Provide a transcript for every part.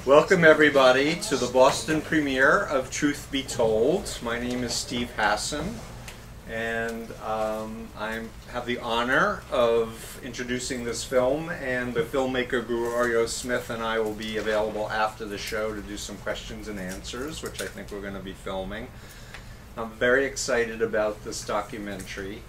Welcome everybody to the Boston premiere of Truth Be Told. My name is Steve Hassan, and I have the honor of introducing this film, and the filmmaker Gregorio Smith and I will be available after the show to do some questions and answers, which I think we're going to be filming. I'm very excited about this documentary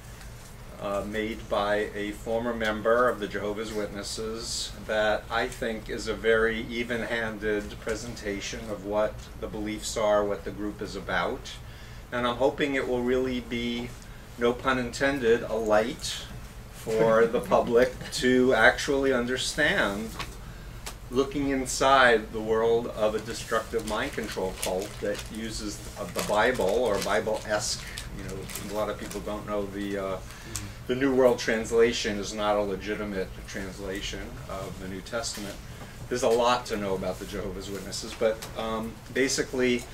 made by a former member of the Jehovah's Witnesses that I think is a very even-handed presentation of what the beliefs are, what the group is about. And I'm hoping it will really be, no pun intended, a light for the public to actually understand, looking inside the world of a destructive mind control cult that uses the Bible, or Bible-esque. You know, a lot of people don't know the New World Translation is not a legitimate translation of the New Testament. There's a lot to know about the Jehovah's Witnesses, but basically,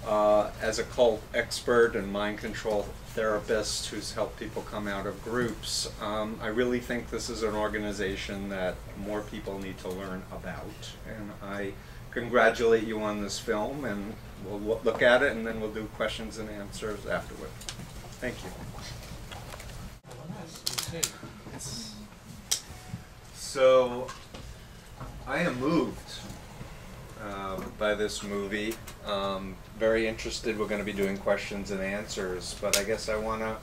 as a cult expert and mind control therapist who's helped people come out of groups, I really think this is an organization that more people need to learn about. And I congratulate you on this film, and we'll look at it, and then we'll do questions and answers afterward. Thank you. So, I am moved by this movie. Very interested. We're going to be doing questions and answers, but I guess I want to,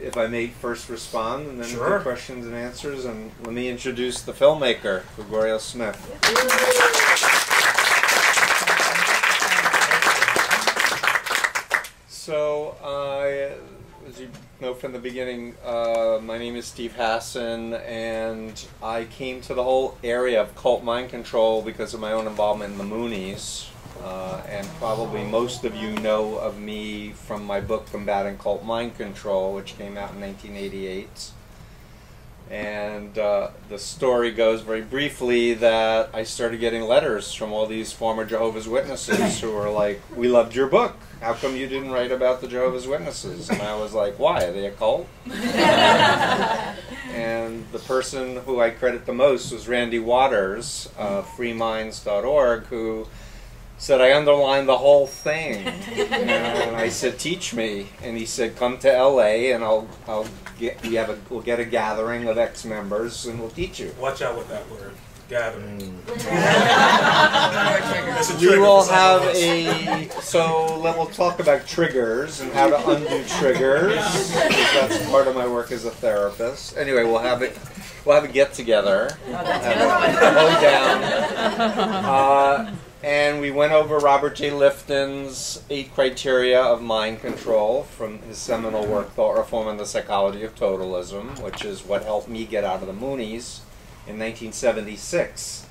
if I may first respond and then do questions and answers. And let me introduce the filmmaker, Gregorio Smith. So, as you know from the beginning, my name is Steve Hassan, and I came to the whole area of cult mind control because of my own involvement in the Moonies. And probably most of you know of me from my book Combating Cult Mind Control, which came out in 1988. And the story goes very briefly that I started getting letters from all these former Jehovah's Witnesses who were like, "We loved your book. How come you didn't write about the Jehovah's Witnesses?" And I was like, "Why? Are they a cult?" And the person who I credit the most was Randy Waters of freeminds.org, who said, "I underlined the whole thing." And I said, "Teach me." And he said, "Come to LA and we'll get a gathering of ex-members and we'll teach you." Watch out with that word, gathering. We will have we'll talk about triggers and how to undo triggers, because that's part of my work as a therapist. Anyway, we'll have a get together, and we went over Robert J. Lifton's 8 criteria of mind control from his seminal work, Thought Reform and the Psychology of Totalism, which is what helped me get out of the Moonies in 1976.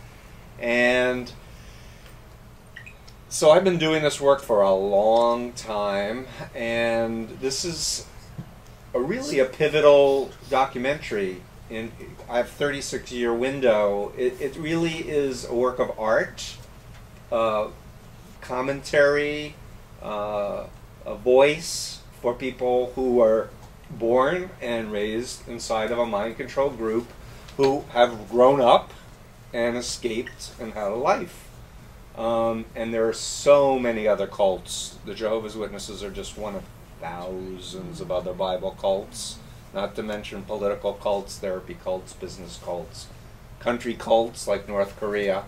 And so I've been doing this work for a long time, and this is really a pivotal documentary. I have a 36-year window. It really is a work of art, commentary, a voice for people who are born and raised inside of a mind control group who have grown up and escaped and had a life. And there are so many other cults. The Jehovah's Witnesses are just one of thousands of other Bible cults, not to mention political cults, therapy cults, business cults, country cults like North Korea.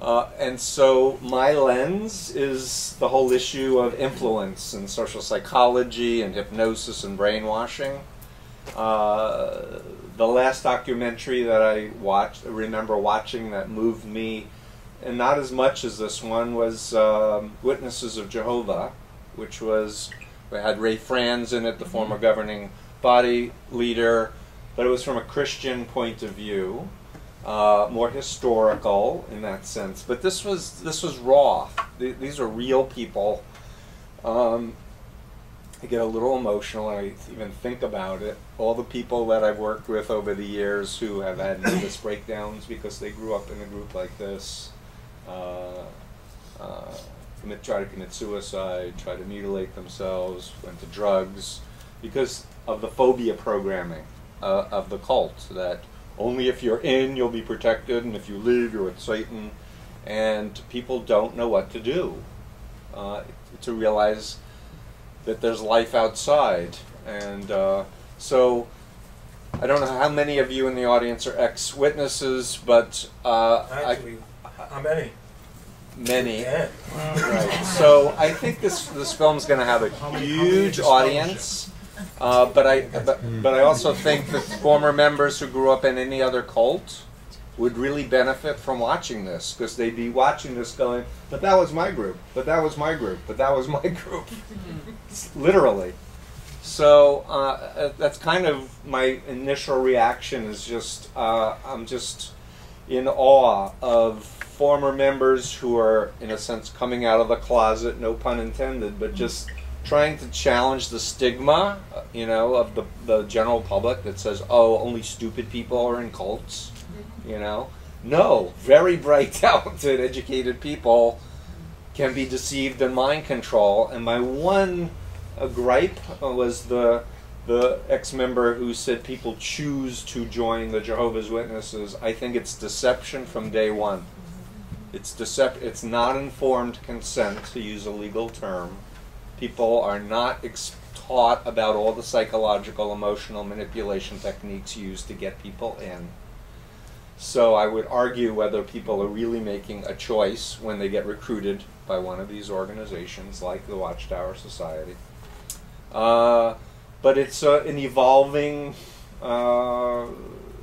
And so my lens is the whole issue of influence and social psychology and hypnosis and brainwashing. The last documentary that I remember watching that moved me, and not as much as this one, was Witnesses of Jehovah, which had Ray Franz in it, the former governing body leader, but it was from a Christian point of view. More historical in that sense, but this was raw. These are real people. I get a little emotional. I even think about it. All the people that I've worked with over the years who have had nervous breakdowns because they grew up in a group like this, try to commit suicide, try to mutilate themselves, went to drugs, because of the phobia programming of the cult that only if you're in, you'll be protected, and if you leave, you're with Satan. And people don't know what to do to realize that there's life outside. And so I don't know how many of you in the audience are ex-witnesses, but Actually, how many? Many. Yeah. Right. So I think this film's going to have a huge audience, but I also think that former members who grew up in any other cult would really benefit from watching this, because they'd be watching this going, but that was my group, but that was my group, but that was my group. Literally. So that's kind of my initial reaction, is just I'm just in awe of former members who are, in a sense, coming out of the closet, no pun intended, but just trying to challenge the stigma, you know, of the general public that says, oh, only stupid people are in cults, you know. No, very bright, talented, educated people can be deceived and mind control. And my one gripe was the ex-member who said people choose to join the Jehovah's Witnesses. I think it's deception from day one. It's not informed consent, to use a legal term. People are not taught about all the psychological, emotional manipulation techniques used to get people in. So I would argue whether people are really making a choice when they get recruited by one of these organizations like the Watchtower Society. But it's an evolving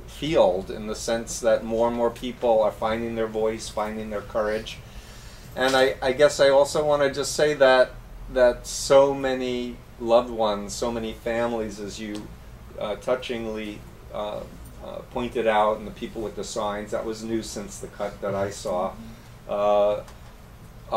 field, in the sense that more and more people are finding their voice, finding their courage. And I guess I also want to just say that so many loved ones, so many families, as you touchingly pointed out, and the people with the signs, that was new since the cut that I saw, are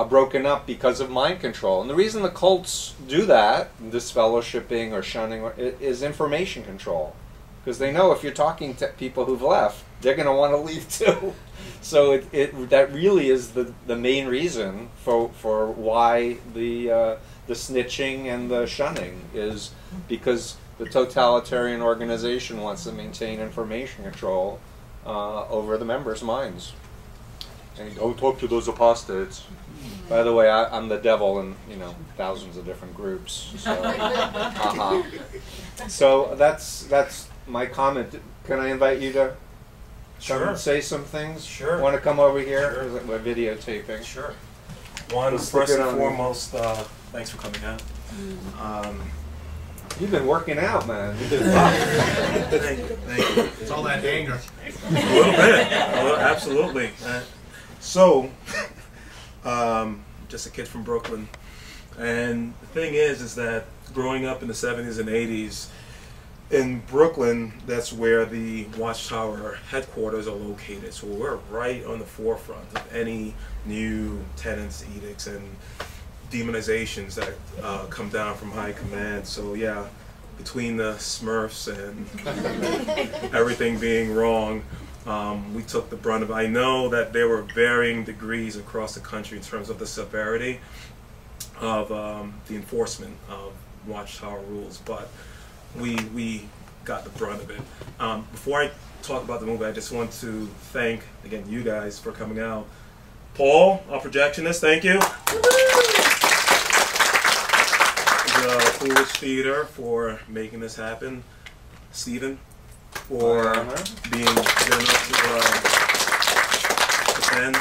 broken up because of mind control. And the reason the cults do that, disfellowshipping or shunning, is information control. Because they know if you're talking to people who've left, they're going to want to leave too. So that really is the main reason for why the snitching and the shunning, is because the totalitarian organization wants to maintain information control over the members' minds. And don't talk to those apostates. By the way, I'm the devil in, you know, thousands of different groups. So, so that's my comment. Can I invite you to come and say some things? Sure. Want to come over here? Sure. We're videotaping. Sure. One, Let's first look and at foremost, thanks for coming out. You've been working out, man. You've been Thank you. Thank you. It's all that anger. A little bit. Absolutely. So, just a kid from Brooklyn. And the thing is that growing up in the 70s and 80s, in Brooklyn, that's where the Watchtower headquarters are located. So we're right on the forefront of any new tenants, edicts, and demonizations that come down from high command. So yeah, between the Smurfs and everything being wrong, we took the brunt of it. I know that there were varying degrees across the country in terms of the severity of the enforcement of Watchtower rules, but we got the brunt of it. Before I talk about the movie, I just want to thank, again, you guys for coming out. Paul, our projectionist, thank you. The Coolidge Theater for making this happen. Steven, for being generous to attend.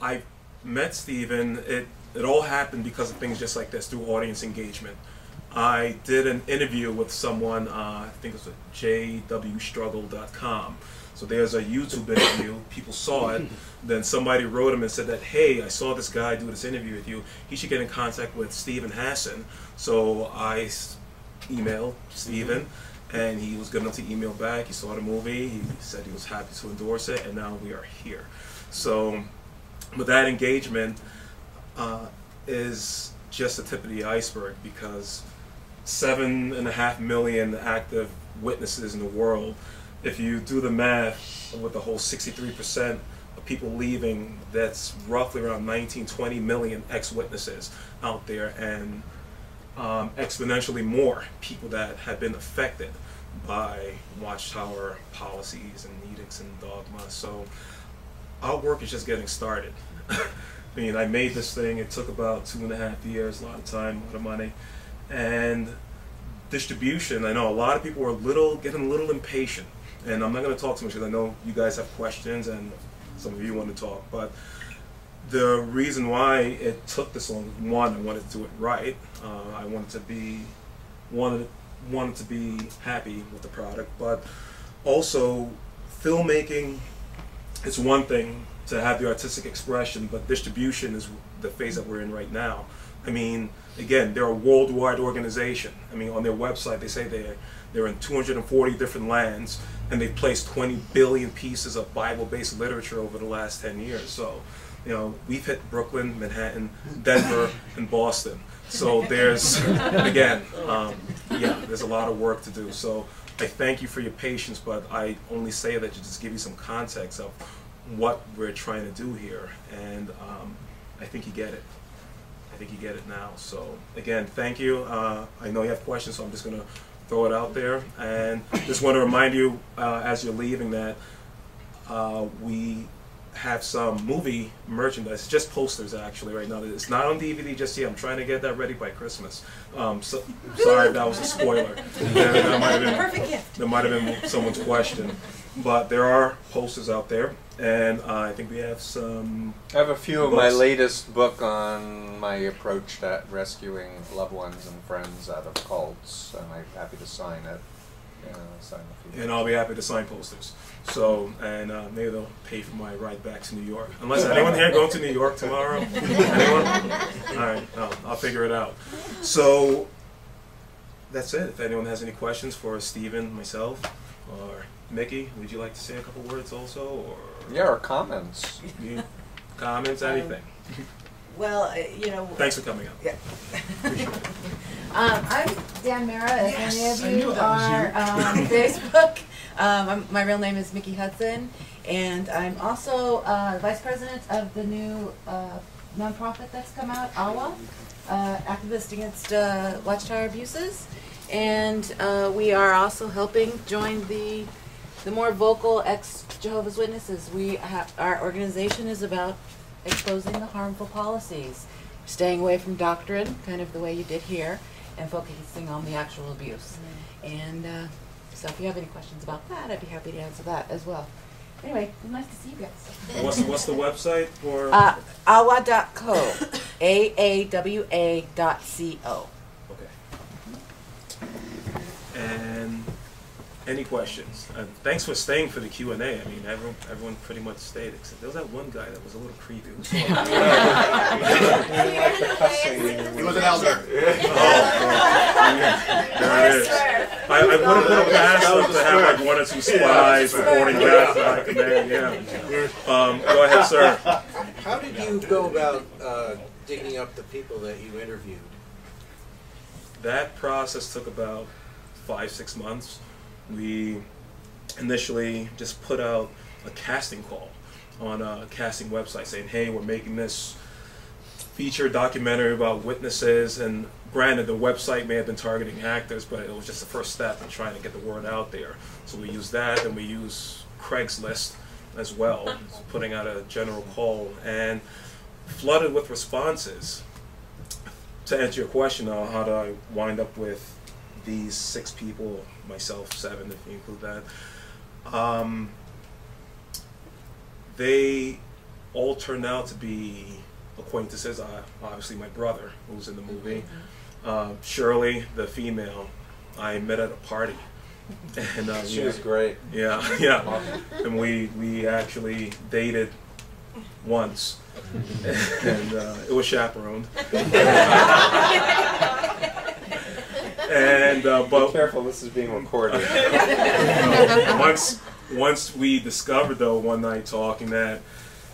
I met Steven. It all happened because of things just like this, through audience engagement. I did an interview with someone, I think it was at jwstruggle.com. So there's a YouTube interview, people saw it, then somebody wrote him and said that, hey, I saw this guy do this interview with you, he should get in contact with Steven Hassan. So I emailed Steven, and he was good enough to email back. He saw the movie, he said he was happy to endorse it, and now we are here. So with that engagement is just the tip of the iceberg, because 7.5 million active witnesses in the world. If you do the math with the whole 63% of people leaving, that's roughly around 19-20 million ex-witnesses out there, and exponentially more people that have been affected by Watchtower policies and edicts and dogma. So our work is just getting started. I mean, I made this thing, it took about 2.5 years, a lot of time, a lot of money. And distribution, I know a lot of people were getting a little impatient. And I'm not going to talk too much because I know you guys have questions and some of you want to talk. But the reason why it took this long, one, I wanted to do it right. I wanted to be happy with the product, but also filmmaking, it's one thing to have the artistic expression, but distribution is the phase that we're in right now. I mean, again, they're a worldwide organization. I mean, on their website, they say they're in 240 different lands, and they've placed 20 billion pieces of Bible-based literature over the last 10 years. So, you know, we've hit Brooklyn, Manhattan, Denver, and Boston. So there's, again, yeah, there's a lot of work to do. So I thank you for your patience, but I only say that to just give you some context of what we're trying to do here. And I think you get it. I think you get it now. So again, thank you. I know you have questions, so I'm just going to throw it out there. And just want to remind you as you're leaving that we have some movie merchandise, just posters actually right now. It's not on DVD just yet. I'm trying to get that ready by Christmas. So, sorry if that was a spoiler. That might have been someone's question. But there are posters out there, and I think we have some. I have a few of my latest book on my approach to rescuing loved ones and friends out of cults, and I'm happy to sign it. Sign a few. And I'll be happy to sign posters. So, and maybe they'll pay for my ride back to New York. Unless anyone here going to New York tomorrow? Anyone? All right, I'll figure it out. So, that's it. If anyone has any questions for Steven, myself, or Mickey, would you like to say a couple words also? Or yeah, or comments. Comments, anything. Well, you know. Thanks for coming out. Yeah. Appreciate it. I'm Dan Mara, as many of you are on Facebook. My real name is Mickey Hudson, and I'm also Vice President of the new nonprofit that's come out, AWA, Activist Against Watchtower Abuses. And we are also helping join the more vocal ex-Jehovah's Witnesses. Our organization is about exposing the harmful policies, staying away from doctrine, kind of the way you did here, and focusing on the actual abuse. And so if you have any questions about that, I'd be happy to answer that as well. Anyway, nice to see you guys. What's the website for? awa.co, AAWA.co. Okay. And any questions? Thanks for staying for the Q&A. I mean, everyone pretty much stayed, except there was that one guy that was a little creepy. He was an elder. There it is. I would have put a pass up to have like 1 or 2 spies reporting back to high command. Yeah. Go ahead, sir. How did you go about digging up the people that you interviewed? That process took about 5-6 months. We initially just put out a casting call on a casting website saying, hey, we're making this feature documentary about witnesses, and granted the website may have been targeting actors, but it was just the first step in trying to get the word out there. So we used that, and we used Craigslist as well, putting out a general call, and flooded with responses. To answer your question on how do I wind up with these 6 people, myself 7 if you include that, they all turned out to be acquaintances. Obviously my brother, who was in the movie, Shirley, the female, I met at a party, and she was great. Yeah, yeah, and we actually dated once, and it was chaperoned. And but be careful, this is being recorded. Once we discovered though one night talking that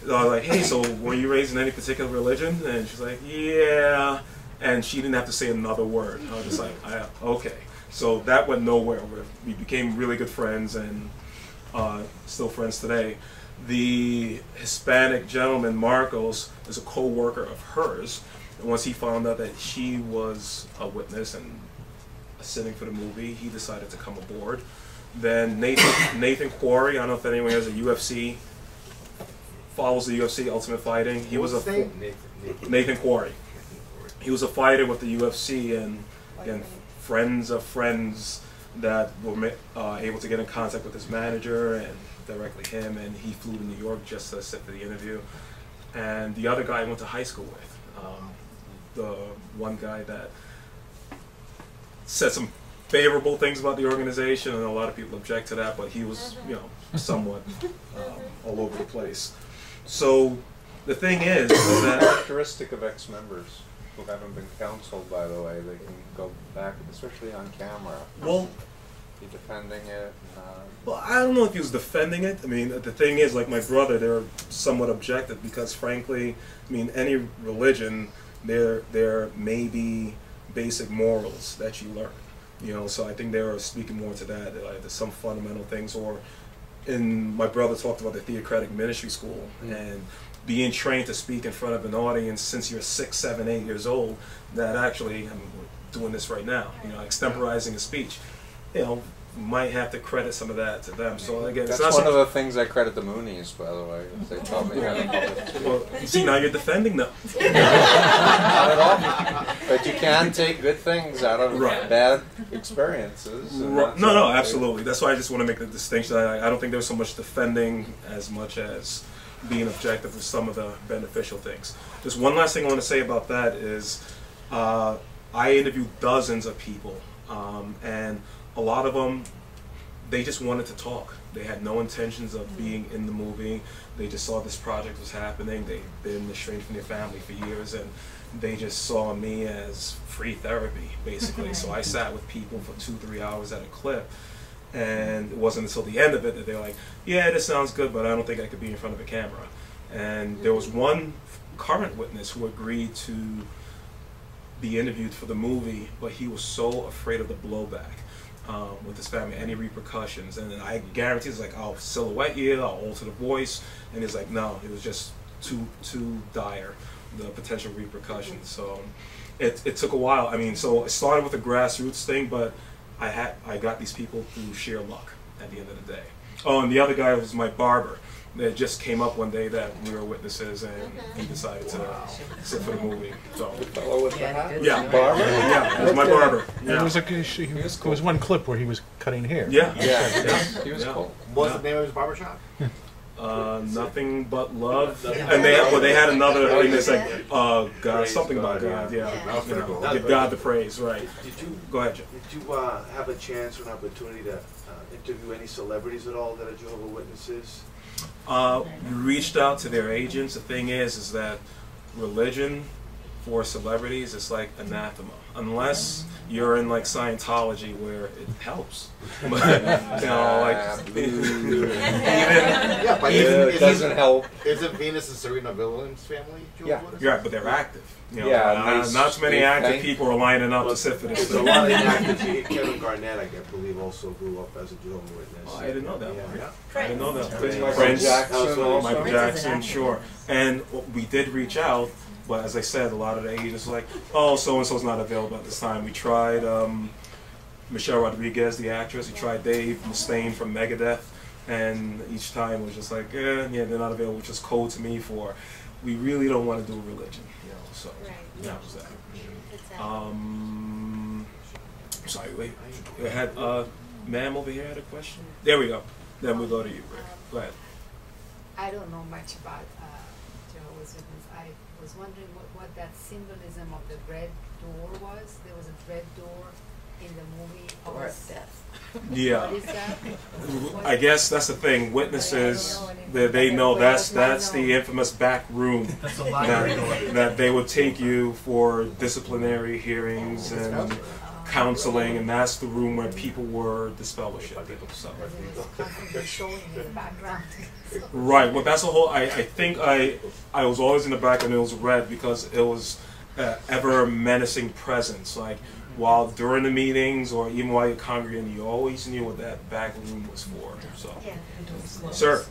I was like, hey, so were you raised in any particular religion? And she's like, yeah, and she didn't have to say another word. I was just like, okay. So that went nowhere. We became really good friends, and still friends today. The Hispanic gentleman, Marcos, is a co-worker of hers, and once he found out that she was a witness and sitting for the movie. He decided to come aboard. Then Nathan Quarry, I don't know if anyone has a UFC, follows the UFC, Ultimate Fighting. He was a Nathan Quarry. He was a fighter with the UFC, and again, friends of friends that were able to get in contact with his manager and directly him, and he flew to New York just to sit for the interview. And the other guy I went to high school with, the one guy that said some favorable things about the organization, and a lot of people object to that, but he was, you know, somewhat all over the place. So the thing is that characteristic of ex-members who haven't been counseled, by the way, they can go back, especially on camera. Well, be defending it. Well, I don't know if he was defending it. I mean, the thing is, like my brother, they're somewhat objective because, frankly, I mean, any religion, there may be basic morals that you learn. You know, so I think they were speaking more to that. Like, there's some fundamental things, or my brother talked about the theocratic ministry school and being trained to speak in front of an audience since you're 6, 7, 8 years old. That actually, I mean, we're doing this right now. You know, extemporizing a speech. You know, might have to credit some of that to them. So again, that's it's not one of the things I credit the Moonies, by the way. They taught me how to publish. Well, you see, now you're defending them. Not at all. But you can take good things out of bad experiences. No, absolutely. That's why I just want to make the distinction. I don't think there's so much defending as much as being objective with some of the beneficial things. Just one last thing I want to say about that is I interviewed dozens of people, and a lot of them, they just wanted to talk. They had no intentions of being in the movie. They just saw this project was happening. They've been estranged from their family for years, and they just saw me as free therapy, basically. So I sat with people for 2-3 hours at a clip, and it wasn't until the end of it that they were like, yeah, this sounds good, but I don't think I could be in front of a camera. And there was one current witness who agreed to be interviewed for the movie, but he was so afraid of the blowback with his family, any repercussions. And then I guarantee it's like, I'll silhouette you, I'll alter the voice. And he's like, no, it was just too dire, the potential repercussions. So it took a while. I mean, so it started with a grassroots thing, but I got these people through sheer luck at the end of the day. Oh, and the other guy was my barber. That just came up one day that we were witnesses, and he decided to sit for the movie. So, yeah, barber. Yeah, it was my barber. Yeah. It was like there was one clip where he was cutting hair. Yeah, he was cool. What was the name of his barbershop? Nothing But Love, and they had another thing that's like God, something about God. Yeah, you know, give God the praise. Right. Did you go ahead, Jim? Did you have a chance or an opportunity to interview any celebrities at all that are Jehovah's Witnesses? We reached out to their agents. The thing is that religion for celebrities is like anathema, unless you're in like Scientology where it helps. But, you know, like even it doesn't help. Isn't Venus and Serena Williams' family Jehovah's Witnesses? Yeah, but they're active. You know, not too many active people are lining up to sit for this. There's a lot of inactive. Kevin Garnett, I believe, also grew up as a Jehovah's Witness. Oh, I didn't know that. Yeah. I didn't know that. Prince, Michael Jackson, sure. And we did reach out, but as I said, a lot of the agents were like, oh, so-and-so's not available at this time. We tried Michelle Rodriguez, the actress. We tried Dave Mustaine from Megadeth. And each time it was just like, yeah, they're not available, which is code to me for, we really don't want to do religion. You know, so that was that. Sorry, wait. I had ma'am over here had a question. There we go. Then we'll go to you, Rick. Go ahead. I don't know much about Jehovah's Witnesses. I was wondering what that symbolism of the red door was. There was a red door in the movie. Or death. Yeah. What is that? I guess that's the thing. Witnesses, they know that's the infamous back room that they would take you for disciplinary hearings and counseling, and that's the room where people were disfellowshipped. So. Right. Well, that's a whole. I think I was always in the back, and it was red because it was ever menacing presence. Like while during the meetings or even while you're congregating, you always knew what that back room was for. So, sir.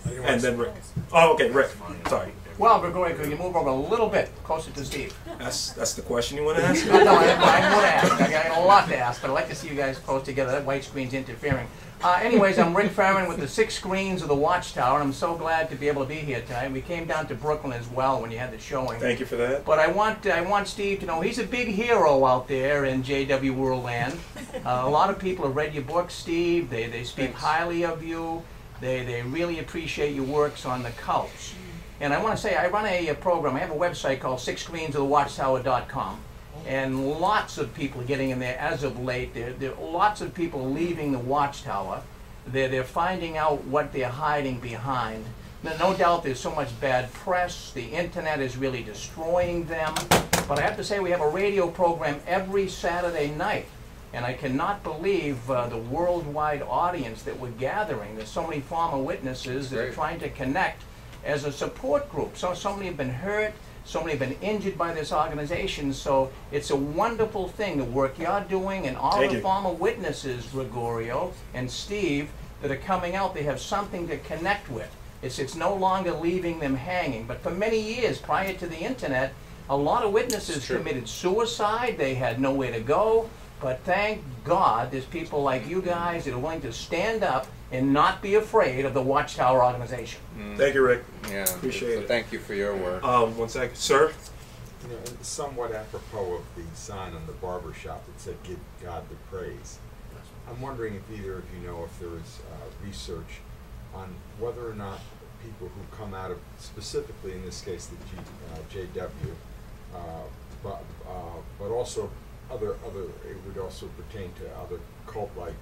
And then Rick. Oh, okay, Rick. Sorry. Well, Gregorio, can you move over a little bit closer to Steve? That's the question you want to ask? No, I want to ask. I got a lot to ask, but I'd like to see you guys close together. That white screen's interfering. Anyways, I'm Rick Farron with the 6 screens of the Watchtower, and I'm so glad to be able to be here tonight. We came down to Brooklyn as well when you had the showing. Thank you for that. But I want Steve to know he's a big hero out there in JW World Land. A lot of people have read your book, Steve. They speak highly of you. They really appreciate your works on the cults. And I want to say, I run a program. I have a website called 6screensofthewatchtower.com. And lots of people are getting in there as of late. There are lots of people leaving the Watchtower. They're finding out what they're hiding behind. No doubt there's so much bad press. The internet is really destroying them. But I have to say, we have a radio program every Saturday night. And I cannot believe the worldwide audience that we're gathering. There's so many former witnesses that are trying to connect as a support group. So many have been hurt. So many have been injured by this organization, so it's a wonderful thing, the work you're doing, and all the former witnesses, Gregorio and Steve, that are coming out. They have something to connect with. It's no longer leaving them hanging. But for many years, prior to the internet, a lot of witnesses committed suicide. They had nowhere to go. But thank God there's people like you guys that are willing to stand up and not be afraid of the Watchtower organization. Thank you, Rick. Yeah, appreciate it. Thank you for your work. 1 second, sir. You know, somewhat apropos of the sign on the barber shop that said "Give God the praise." I'm wondering if either of you know if there is research on whether or not people who come out of, specifically in this case, the JW, but also other, it would also pertain to other cult-like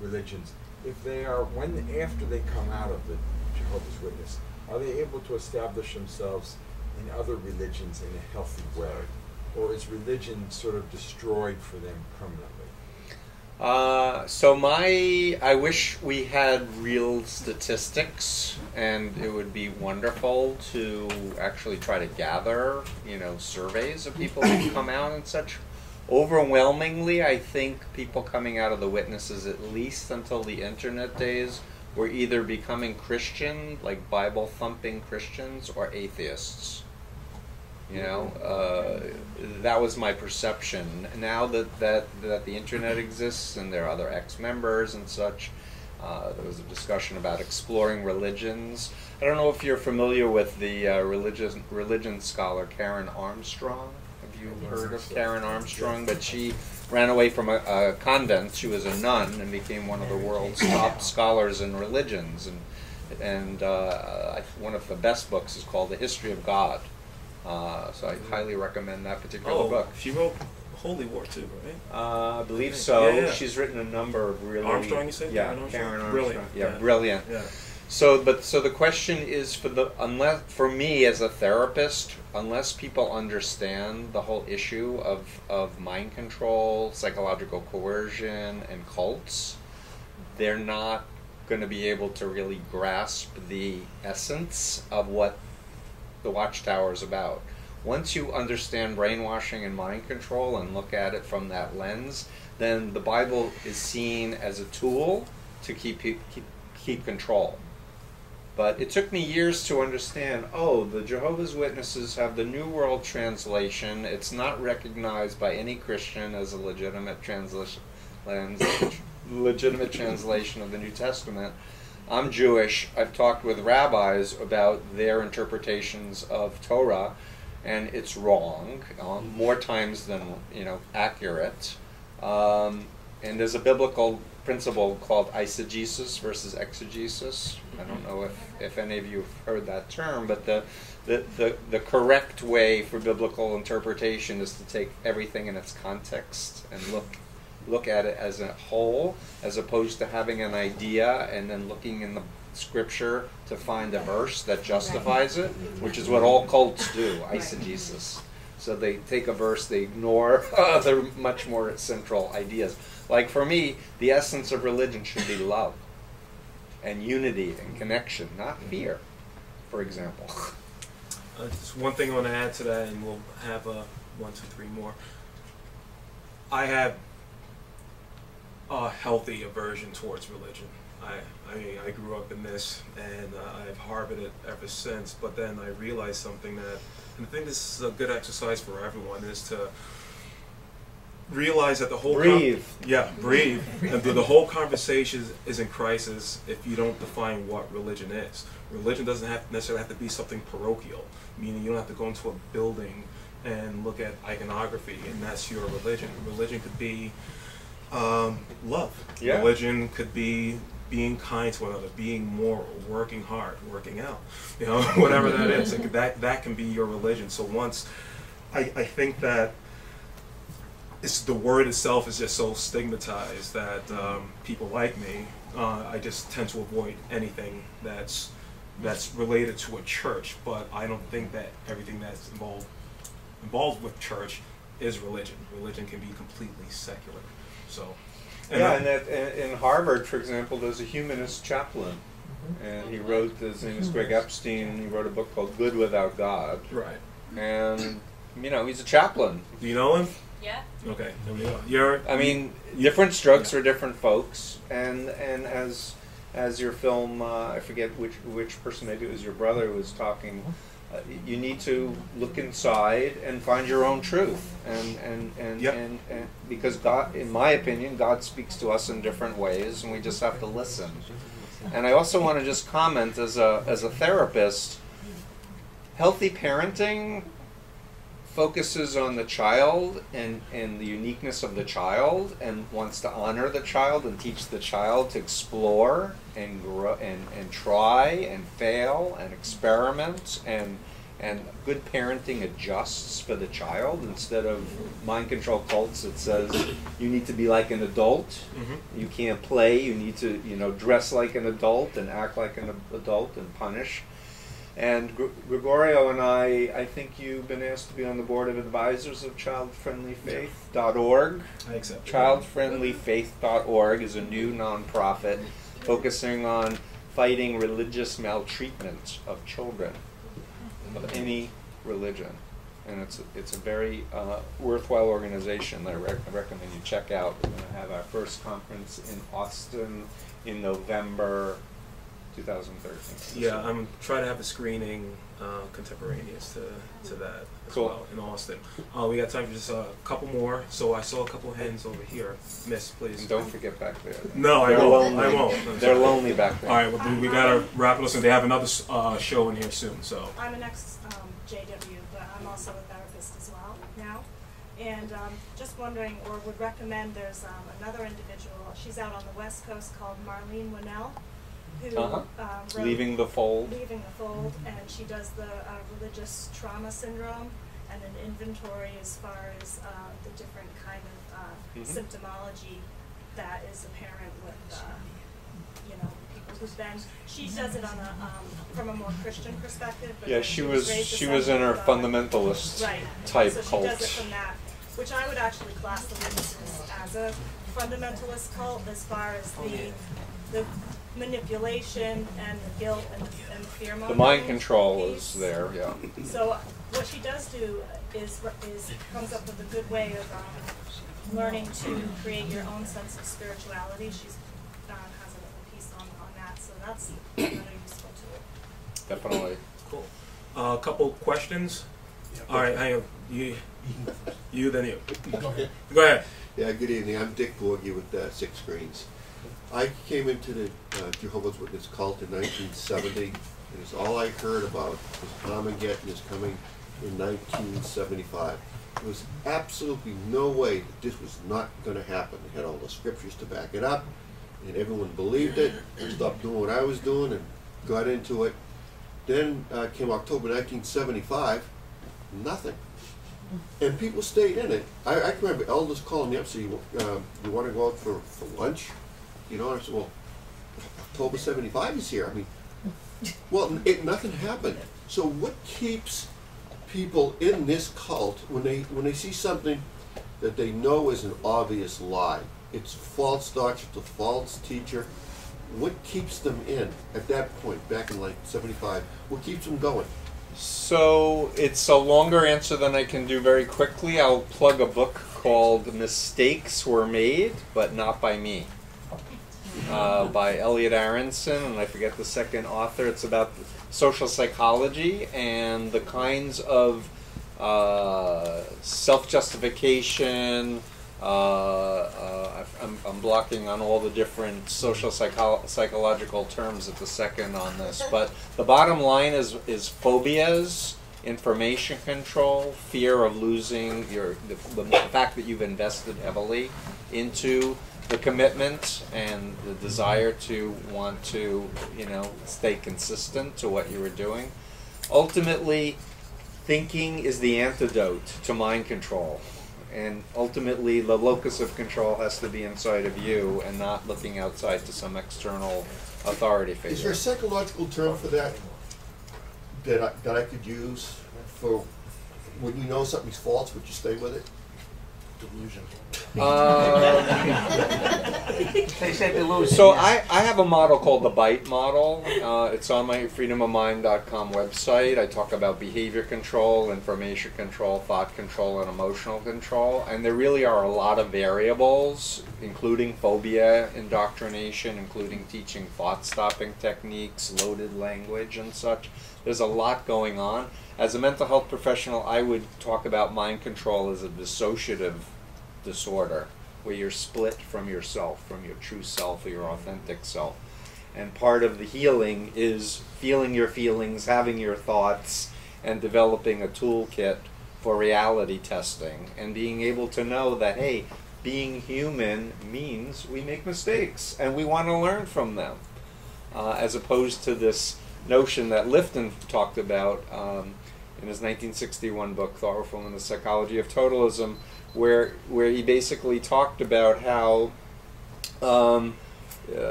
religions. If they are, after they come out of the Jehovah's Witness, are they able to establish themselves in other religions in a healthy way? Or is religion sort of destroyed for them permanently? I wish we had real statistics, and it would be wonderful to actually try to gather, surveys of people who come out and such. Overwhelmingly, I think people coming out of the witnesses, at least until the internet days, were either becoming Christian, like Bible-thumping Christians, or atheists. That was my perception. Now that the internet exists and there are other ex-members and such, there was a discussion about exploring religions. I don't know if you're familiar with the religion scholar Karen Armstrong. Have you heard of Karen Armstrong? But she ran away from a convent. She was a nun and became one of the world's top scholars in religions. And one of the best books is called The History of God. So I highly recommend that particular book. She wrote Holy War too, right? I believe so. Yeah. She's written a number of really... Armstrong, you said? Yeah, Karen Armstrong. Brilliant. Yeah, brilliant. Yeah. So the question is for me as a therapist, unless people understand the whole issue of mind control, psychological coercion, and cults, they're not going to be able to really grasp the essence of what the Watchtower is about. Once you understand brainwashing and mind control and look at it from that lens, then the Bible is seen as a tool to keep control. But it took me years to understand, the Jehovah's Witnesses have the New World Translation. It's not recognized by any Christian as a legitimate translation of the New Testament. I'm Jewish. I've talked with rabbis about their interpretations of Torah, and it's wrong, more times than accurate. And there's a biblical principle called eisegesis versus exegesis. I don't know if any of you have heard that term, but the correct way for biblical interpretation is to take everything in its context and look at it as a whole, as opposed to having an idea and then looking in the scripture to find a verse that justifies it, which is what all cults do, eisegesis. So they take a verse, they ignore other much more central ideas. Like for me, the essence of religion should be love and unity and connection, not fear, for example. Just one thing I want to add to that, and we'll have 1, 2, 3 more. I have a healthy aversion towards religion. I grew up in this, and I've harbored it ever since. But then I realized something that, and I think this is a good exercise for everyone, is to realize that the whole breathe. Breathe. And the whole conversation is in crisis if you don't define what religion is. Religion doesn't necessarily have to be something parochial, meaning you don't have to go into a building and look at iconography and that's your religion. Religion could be love. Yeah. Religion could be being kind to one another, being moral, working hard, working out. You know, whatever that is, like that can be your religion. So once I think that the word itself is just so stigmatized that people like me, I just tend to avoid anything that's related to a church. But I don't think that everything that's involved with church is religion. Religion can be completely secular. So. And in Harvard, for example, there's a humanist chaplain, and he wrote, his name is Greg Epstein, and he wrote a book called Good Without God. Right. And, you know, he's a chaplain. Do you know him? Yeah. Okay, there we go. I mean, different strokes for different folks, and as your film, I forget which person, maybe it was your brother who was talking, you need to look inside and find your own truth, and because God, in my opinion, God speaks to us in different ways, and we just have to listen. And I also want to just comment as a therapist, healthy parenting focuses on the child and the uniqueness of the child, and wants to honor the child and teach the child to explore and grow and try and fail and experiment, and good parenting adjusts for the child instead of mind control cults that says you need to be like an adult, you can't play, you need to dress like an adult and act like an adult and punish. And Gregorio and I think you've been asked to be on the board of advisors of childfriendlyfaith.org. I accept. Childfriendlyfaith.org is a new nonprofit focusing on fighting religious maltreatment of children of any religion. And it's a very worthwhile organization that I recommend you check out. We're going to have our first conference in Austin in November 2013. Yeah, I'm trying to have a screening contemporaneous to that as well in Austin. We got time for just a couple more. So I saw a couple hands over here. Miss, please. And don't forget back there. No, I won't. They're lonely back there. All right, well, we got to wrap it up, and they have another show in here soon. So I'm an ex-JW, but I'm also a therapist as well now. And just wondering, or would recommend, there's another individual. She's out on the West Coast called Marlene Winnell, who wrote Leaving the Fold. Leaving the Fold, and she does the religious trauma syndrome and an inventory as far as the different kind of symptomology that is apparent with people who've been. She does it on from a more Christian perspective. But yeah, she was in her fundamentalist type so cult. She does it from that, which I would actually class the witnesses as a fundamentalist cult as far as the manipulation and the guilt and the fear mongering. The mind control is there, yeah. So what she does do is comes up with a good way of learning to create your own sense of spirituality. She's has a piece on that, so that's another useful tool. Definitely. Cool. A couple questions. All right, hang on. You then you. Go ahead. Yeah, good evening. I'm Dick Borgie with Six Screens. I came into the Jehovah's Witness cult in 1970, and it's all I heard about was Armageddon is coming in 1975. There was absolutely no way that this was not going to happen. They had all the scriptures to back it up, and everyone believed it. I stopped doing what I was doing and got into it. Then came October 1975, nothing. And people stayed in it. I can remember elders calling me up, saying, you want to go out for lunch? You know, I said, well, October 75 is here. I mean, well, nothing happened. So what keeps people in this cult when they see something that they know is an obvious lie? It's false doctrine, it's a false teacher. What keeps them in at that point, back in like 75? What keeps them going? So it's a longer answer than I can do very quickly. I'll plug a book called Mistakes Were Made, but Not by Me, by Elliot Aronson, and I forget the second author. It's about social psychology and the kinds of self-justification. I'm blocking on all the different social psychological terms at the second on this, but the bottom line is phobias, information control, fear of losing the fact that you've invested heavily into the commitment and the desire to want to, stay consistent to what you were doing. Ultimately, thinking is the antidote to mind control. And ultimately, the locus of control has to be inside of you and not looking outside to some external authority figure. Is there a psychological term for that that I could use for when you know something's false, but you stay with it? Delusion. They say delusion. So I have a model called the BITE model. It's on my freedomofmind.com website. I talk about behavior control, information control, thought control, and emotional control. And there really are a lot of variables, including phobia indoctrination, including teaching thought-stopping techniques, loaded language, and such. There's a lot going on. As a mental health professional, I would talk about mind control as a dissociative disorder, where you're split from yourself, from your true self or your authentic self. And part of the healing is feeling your feelings, having your thoughts, and developing a toolkit for reality testing, and being able to know that, hey, being human means we make mistakes, and we want to learn from them, as opposed to this notion that Lifton talked about in his 1961 book, Thoughtful in the Psychology of Totalism, where he basically talked about how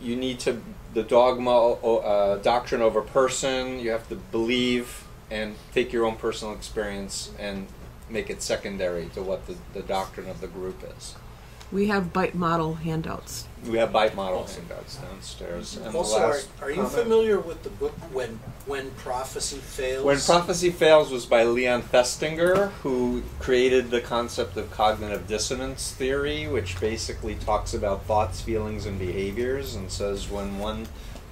you need to, the dogma, doctrine over person, you have to believe and take your own personal experience and make it secondary to what the doctrine of the group is. We have BITE model handouts. We have BITE model handouts downstairs. And also, are you familiar with the book When Prophecy Fails? When Prophecy Fails was by Leon Festinger, who created the concept of cognitive dissonance theory, which basically talks about thoughts, feelings, and behaviors, and says when one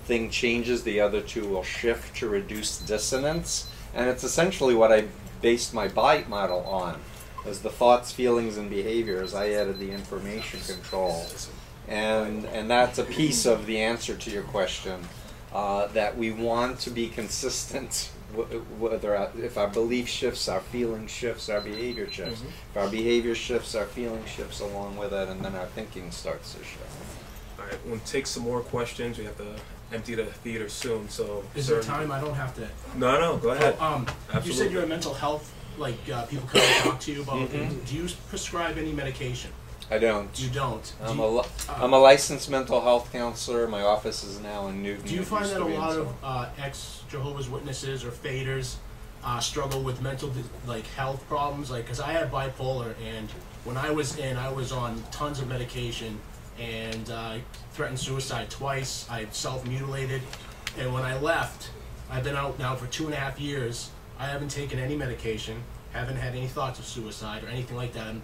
thing changes, the other two will shift to reduce dissonance. And it's essentially what I based my BITE model on. As the thoughts, feelings, and behaviors, I added the information control. And that's a piece of the answer to your question, that we want to be consistent, whether if our belief shifts, our feeling shifts, our behavior shifts. If our behavior shifts, our feeling shifts along with it, and then our thinking starts to shift. All right, we'll take some more questions. We have to empty the theater soon, so... Is there time? I don't have to... No, go ahead. You said you're a mental health, people come and talk to you about things. Do you prescribe any medication? I don't. You don't? I'm a licensed mental health counselor. My office is now in Newton. Do you find that a lot of ex-Jehovah's Witnesses or faders struggle with mental health problems? Because I have bipolar, and when I was in, I was on tons of medication, and threatened suicide twice. I self-mutilated, and when I left, I've been out now for 2.5 years. I haven't taken any medication, haven't had any thoughts of suicide or anything like that.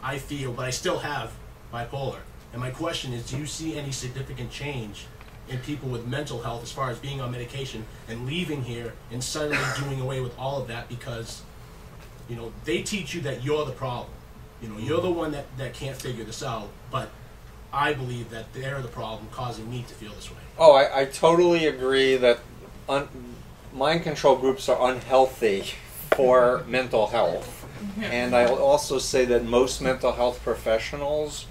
I feel, but I still have bipolar. And my question is, do you see any significant change in people with mental health as far as being on medication and leaving here and suddenly doing away with all of that because, they teach you that you're the problem. You're the one that can't figure this out, but I believe that they're the problem causing me to feel this way. Oh, I totally agree that mind control groups are unhealthy for mental health. And I'll also say that most mental health professionals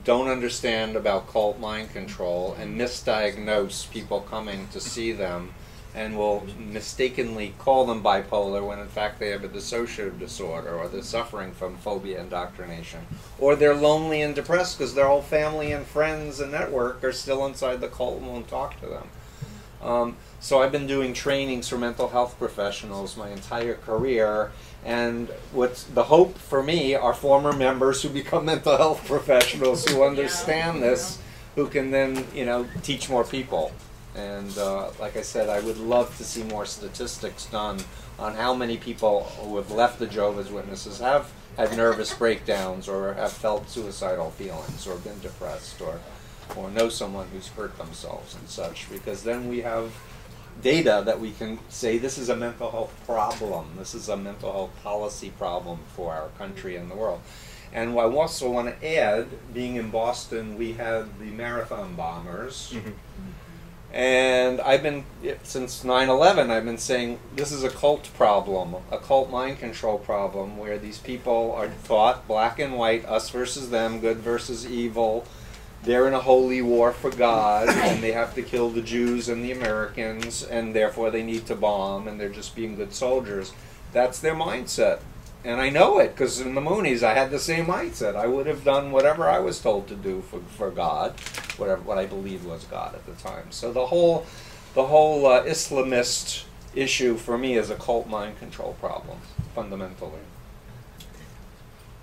don't understand about cult mind control and misdiagnose people coming to see them and will mistakenly call them bipolar when in fact they have a dissociative disorder, or they're suffering from phobia indoctrination, or they're lonely and depressed because their whole family and friends and network are still inside the cult and won't talk to them. So I've been doing trainings for mental health professionals my entire career, and what's the hope for me are former members who become mental health professionals who understand this, who can then, teach more people. And like I said, I would love to see more statistics done on how many people who have left the Jehovah's Witnesses have had nervous breakdowns or have felt suicidal feelings or been depressed or know someone who's hurt themselves and such, because then we have data that we can say this is a mental health problem, this is a mental health policy problem for our country and the world. And I also want to add, being in Boston, we had the marathon bombers. And I've been, since 9/11, I've been saying this is a cult problem, a cult mind control problem, where these people are taught black and white, us versus them, good versus evil. They're in a holy war for God, and they have to kill the Jews and the Americans, and therefore they need to bomb, and they're just being good soldiers. That's their mindset. And I know it, because in the Moonies I had the same mindset. I would have done whatever I was told to do for God, what I believed was God at the time. So the whole Islamist issue for me is a cult mind control problem, fundamentally.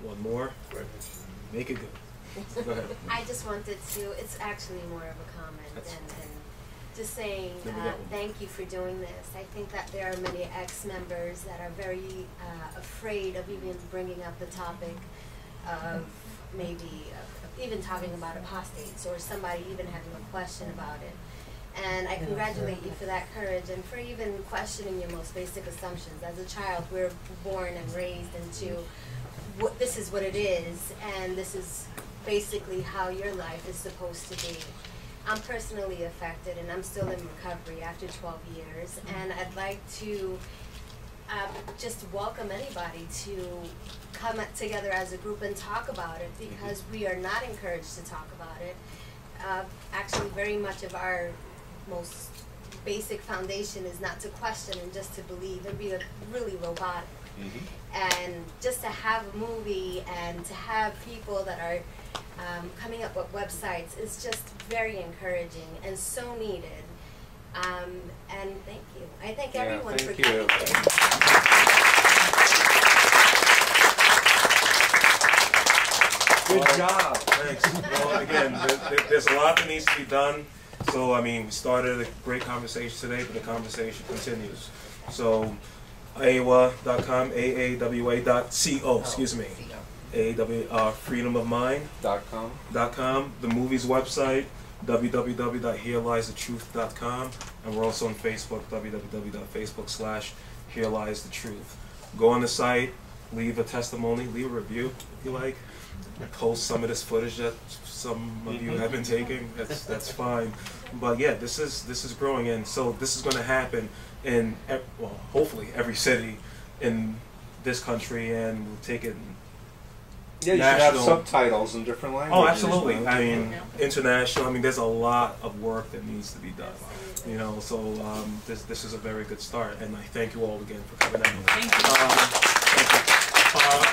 One more. Make it good. Go ahead. I just wanted to, it's actually more of a comment and just saying thank you for doing this. I think that there are many ex-members that are very afraid of even bringing up the topic of maybe even talking about apostates or somebody even having a question about it. And I congratulate you for that courage and for even questioning your most basic assumptions. As a child, we're born and raised into this is what it is, and this is basically how your life is supposed to be. I'm personally affected, and I'm still in recovery after 12 years, and I'd like to just welcome anybody to come together as a group and talk about it, because we are not encouraged to talk about it. Actually, very much of our most basic foundation is not to question and just to believe and be really robotic. And just to have a movie and to have people that are coming up with websites is just very encouraging and so needed. And thank you. I thank everyone for coming. Good job. Thanks. Well, again, there's a lot that needs to be done. So, I mean, we started a great conversation today, but the conversation continues. So, AAWA.com, AAWA.co, excuse me. freedomofmind.com. The movie's website, www.hereliesthetruth.com. And we're also on Facebook, www.facebook.com/hereliesthetruth. Go on the site, leave a testimony, leave a review if you like. Post some of this footage that some of you have been taking. That's fine. But yeah, this is growing, and so this is going to happen in hopefully every city in this country, and we'll take it. Yeah, you should have subtitles in different languages. Oh, absolutely. I mean, international. I mean, there's a lot of work that needs to be done. You know, so this is a very good start, and I thank you all again for coming out. Thank you. Thank you.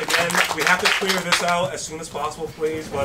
Again, we have to clear this out as soon as possible, please. But